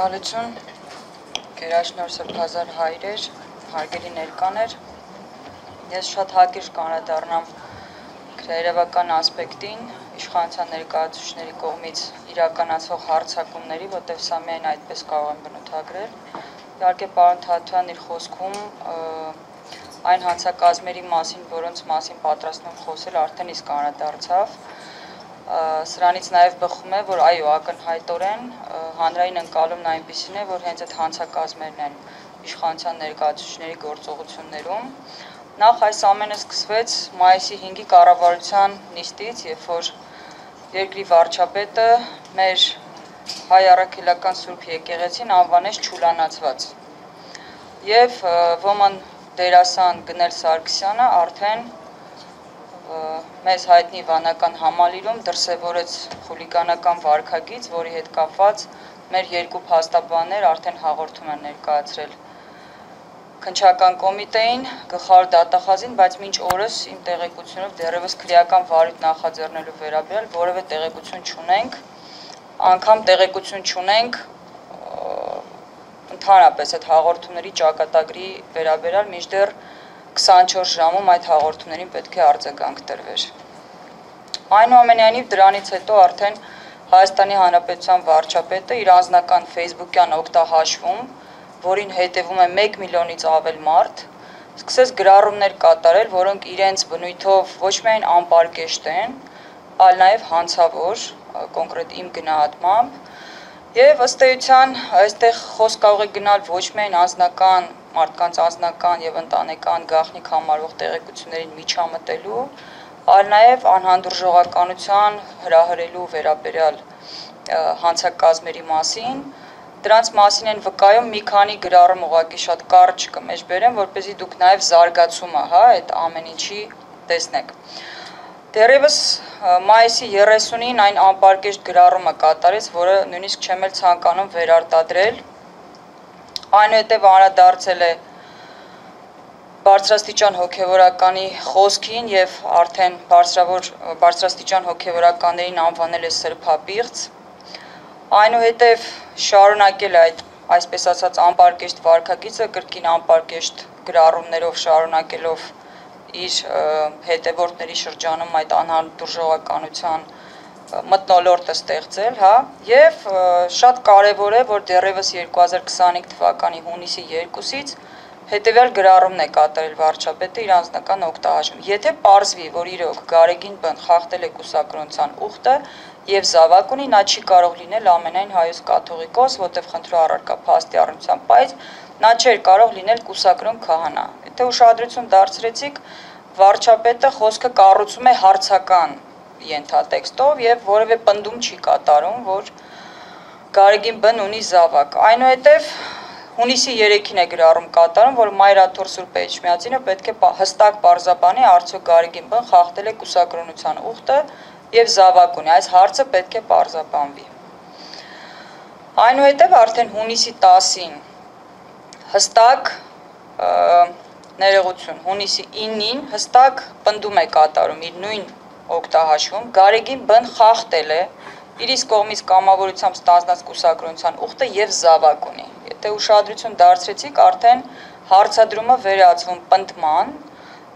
Շնորհակալություն, Գերաշնորհ Սրբազան հայրեր, հարգելի ներկաներ, ես շատ հակիրճ կանրադառնամ քրեերևական ասպեկտին, իշխանության ներկայացուցիչների կողմից իրականացվող հարձակումների, որտեղ սա միայն այդպես կարող եմ բնութագրել։ Իհարկե, պարոն Թաթոյան իր խոսքում այն հանցակազմերի մասին, որոնց մասին պատրաստվում խոսել, արդեն իսկ անդրադարձավ։ Սրանից նաև բխում է, որ այո, ակնհայտորեն հանրային ընկալումն այնպիսին է, որ հենց այդ հանցակազմերն են իշխանության ներկայացուցիչների գործողություններում։ Նախ այս ամենը սկսվեց մայիսի 5-ի կառավարության նիստից, երբ որ երկրի վարչապետը մեր հայ առաքելական Սուրբ եկեղեցին անվանեց չուլանացված։ Եվ ոման դերասան Գնել Սարգսյանը արդեն մեզ հայտնի վանական համալիրում դրսևորեց խուլիգանական վարքագիծ, որի հետ կապված մեր երկու փաստաբաններ արդեն հաղորդում են ներկայացրել քննչական կոմիտեին, գլխավոր դատախազին, բայց մինչ օրս իմ տեղեկությունով դեռևս քրեական վարույթ նախաձեռնելու վերաբերյալ որևէ տեղեկություն չունենք, անգամ տեղեկություն չունենք ընդհանրապես այդ հաղորդումների ճակատագրի վերաբերյալ, մինչդեռ 24 ժամում այդ հաղորդումներին պետք է արձագանք տրվեր։ Այնուամենայնիվ դրանից հետո արդեն Հայաստանի Հանրապետության վարչապետը իր անձնական Facebook-յան օգտահաշվում, որին հետևում է 1 միլիոնից ավել մարդ, սկսեց գրառումներ կատարել, որոնք իրենց բնույթով ոչ միայն անպարկեշտ են, այլ նաև հանցավոր, կոնկրետ իմ գնահատմամբ, եւ ըստ էության այստեղ խոսք կարող է գնալ ոչ միայն անձնական մարդկանց անձնական եւ ընտանեկան գաղտնիք համարվող տեղեկություններին միջամտելու, այլ նաեւ անհանդուրժողականության հրահրելու վերաբերյալ հանցակազմերի մասին, դրանց մասին են վկայում մի քանի գրառում ուղղակի շատ կարճ կմեջբերեմ, որպեսզի դուք նաեւ զարգացումը, այդ ամեն ինչի տեսնեք։ Դեռևս մայիսի 30-ին այն անպարկեշտ գրառումը կատարեց, որը նույնիսկ չեմ էլ ցանկանում վերարտադրել, այնուհետև անդրադարձել է բարձրաստիճան հոգևորականի խոսքին եւ արդեն բարձրաստիճան հոգևորականներին անվանել է սրբապիղծ, այնուհետև շարունակել է այդ այսպես ասած անպարկեշտ վարքագիծը կրկին անպարկեշտ գրառումներով շարունակելով իր հետևորդների շրջանում այդ անհանդուրժողականության մթնոլորտը ստեղծել, եւ շատ կարեւոր է, որ դեռևս 2025 թվականի հունիսի 2-ից հետեւյալ գրառումն է կատարել վարչապետը իր անձնական օգտահաշվում։ Եթե պարզվի, որ իրոք Գարեգին Բ-ն խախտել է կուսակրոնության ուխտը եւ զավակ ունի, նա չի կարող լինել ամենայն հայոց կաթողիկոս, որտեղ խնդրու առարկա փաստի առնչությամբ, բայց նա չէր կարող լինել կուսակրոն քահանա։ Եթե ուշադրություն դարձրեցիք, վարչապետը խոսքը կառուցում է հարցական ենթատեքստով եւ որևէ պնդում չի կատարում, որ Գարեգին Բ-ն ունի զավակ։ Այնուհետև հունիսի 3-ին է գրառում կատարում, որ Մայրաթոր Սուրբ Էջմիածինը պետք է հստակ պարզաբանի, արդյոք Գարեգին Բ-ն խախտել է կուսակրոնության ուխտը եւ զավակ ունի։ Այս հարցը պետք է պարզաբանվի։ Այնուհետև արդեն հունիսի 10-ին հստակ ներողություն, հունիսի 9-ին հստակ պնդում է կատարում իր նույն օգտահաշվում, Գարեգին Բ-ն խախտել է իր իսկ կողմից կամավորությամբ ստանձնած կուսակրոնության ուխտը եւ զավակ ունի։ Եթե ուշադրություն դարձրեցիք, արդեն հարցադրումը վերածվում պնդման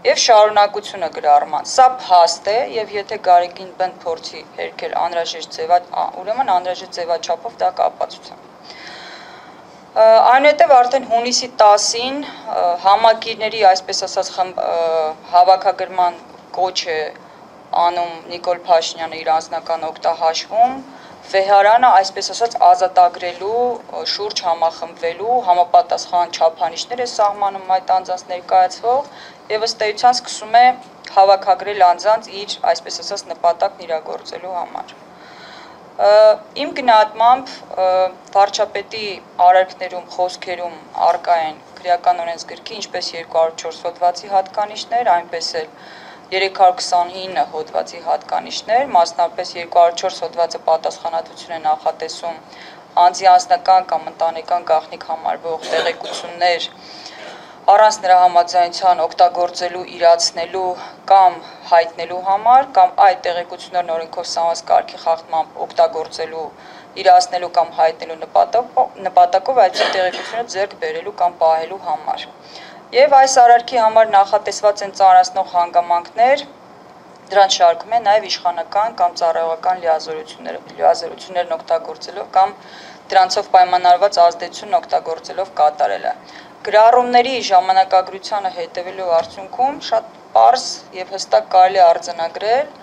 եւ շարունակությունը գրառման։ Սա փաստ է եւ եթե Գարեգին Բ-ն փորձի հերքել ուրեմն անհրաժեշտ ձևաչափով դա կապացուցա։ Այնուհետև արդեն հունիսի 10-ին համակիրների, այսպես ասած, հավաքագրման կոչ է անում Նիկոլ Փաշինյանը իր անձնական օգտահաշվում, վեհարանը, այսպես ասած, ազատագրելու, շուրջ համախմբվելու համապատասխան չափանիշներ է սահմանում այդ անձանց ներկայացվող եւ ըստ էության սկսում է հավաքագրել անձանց իր, այսպես ասած, նպատակն իրագործելու համար։ Իմ գնահատմամբ վարչապետի արարքներում, խոսքերում առկա են քրեական օրենսգրքի ինչպես 204 հոդվածի հատկանիշներ, այնպես էլ 329 հոդվածի հատկանիշներ, մասնավորապես 204 հոդվածը պատասխանատվություն է նախատեսում անձի անձնական կամ ընտանեկան գաղտնիք համարվող տեղեկություններ առանց նրա համաձայնության օգտագործելու, իրացնելու կամ հայտնելու համար կամ այդ տեղեկություններն օրենքով սահմանված կարգի խախտմամբ օգտագործելու, իրացնելու կամ հայտնելու նպատակով այդ տեղեկությունը ձեռք բերելու կամ պահելու համար։ Եվ այս արարքի համար նախատեսված են ծանրացնող հանգամանքներ, դրանց շարքում է նաև իշխանական կամ ծառայողական լիազորություններն օգտագործելով կամ դրանցով պայմանավորված ազդեցությունն օգտագործելով կատարելը։ Գրառումների ժամանակագրությանը հետևելու արդյունքում շատ պարզ եւ հստակ կարելի է արձանագրել,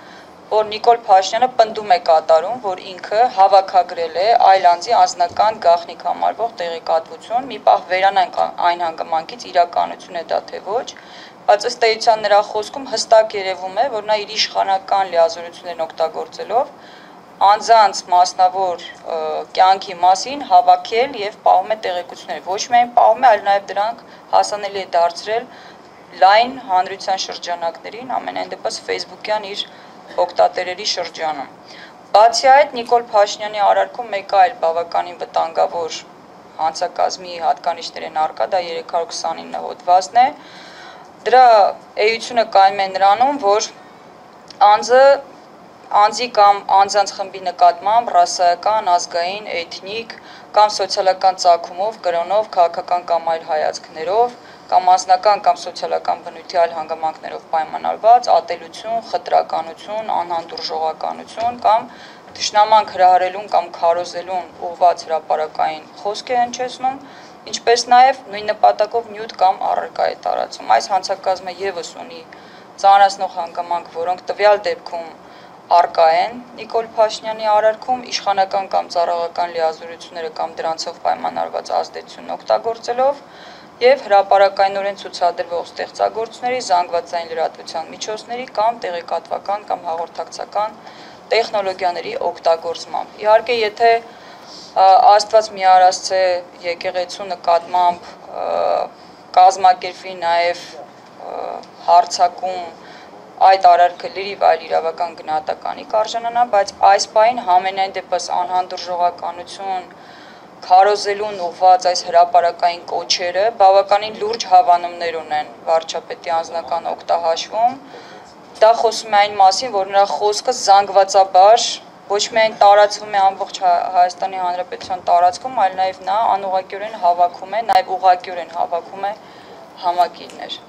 որ Նիկոլ Փաշինյանը պնդում է կատարում, որ ինքը հավաքագրել է այլ անձի անձնական գաղտնիք համարվող տեղեկատվություն, մի պահ վերանանք այն հանգամանքից իրականություն է դա թե ոչ, բայց ըստ էության նրա խոսքում հստակ երևում է, որ նա իր իշխանական լիազորություններն օգտագործելով անձանց մասնավոր կյանքի մասին հավաքել եւ պահում է տեղեկություններ, ոչ միայն պահում է, այլ նաեւ դրանք հասանելի է դարձրել լայն հանրության շրջանակներին, ամենայն դեպս Facebook-յան իր օգտատերերի շրջանում։ Բացի այդ, Նիկոլ Փաշինյանի արարքում մեկ այլ բավականին վտանգավոր հանցակազմի հատկանիշներ են առկա, դա 329 հոդվածն է։ Դրա էությունը կայանում է նրանում, որ անձի կամ անձանց խմբի նկատմամբ ռասայական, ազգային, էթնիկ կամ սոցիալական ծագումով, կրոնով, քաղաքական կամ այլ հայացքներով կամ անձնական կամ սոցիալական բնույթի այլ հանգամանքներով պայմանավորված ատելություն, խտրականություն, անհանդուրժողականություն կամ թշնամանք հրահրելուն կամ քարոզելուն ուղղված հրապարակային խոսք է հնչեցնում, ինչպես նաև նույն նպատակով նյութ կամ առարկա է տարածում։ Այս հանցակազմը ևս ունի ծանրացնող հանգամանք, որոնք տվյալ դեպքում առկա են Նիկոլ Փաշինյանի արարքում, իշխանական կամ ծառայողական լիազորությունները կամ դրանցով պայմանավորված ազդեցությունն օգտագործելով եւ հրապարակայնորեն ցուցադրվող ստեղծագործությունների, զանգվածային լրատվության միջոցների կամ տեղեկատվական կամ հաղորդակցական տեխնոլոգիաների օգտագործմամբ։ Իհարկե, եթե Աստված մի արասցե եկեղեցու նկատմամբ կազմակերպվի նաեւ հարձակում, այդ արարքը լրիվ այլ իրավական գնահատականի կարժանանա, բայց այս պահին համենայն դեպս անհանդուրժողականություն, քարոզելուն ուղղված այս հրապարակային կոչերը բավականին լուրջ հավանումներ ունեն վարչապետի անձնական օգտահաշվում։ Դա խոսում է այն մասին, որ նրա խոսքը զանգվածաբար ոչ միայն տարածվում է ամբողջ Հայաստանի Հանրապետության տարածքում, այլ նաև նա անուղղակիորեն հավաքում է, նաև ուղղակիորեն հավաքում է համակիրներ։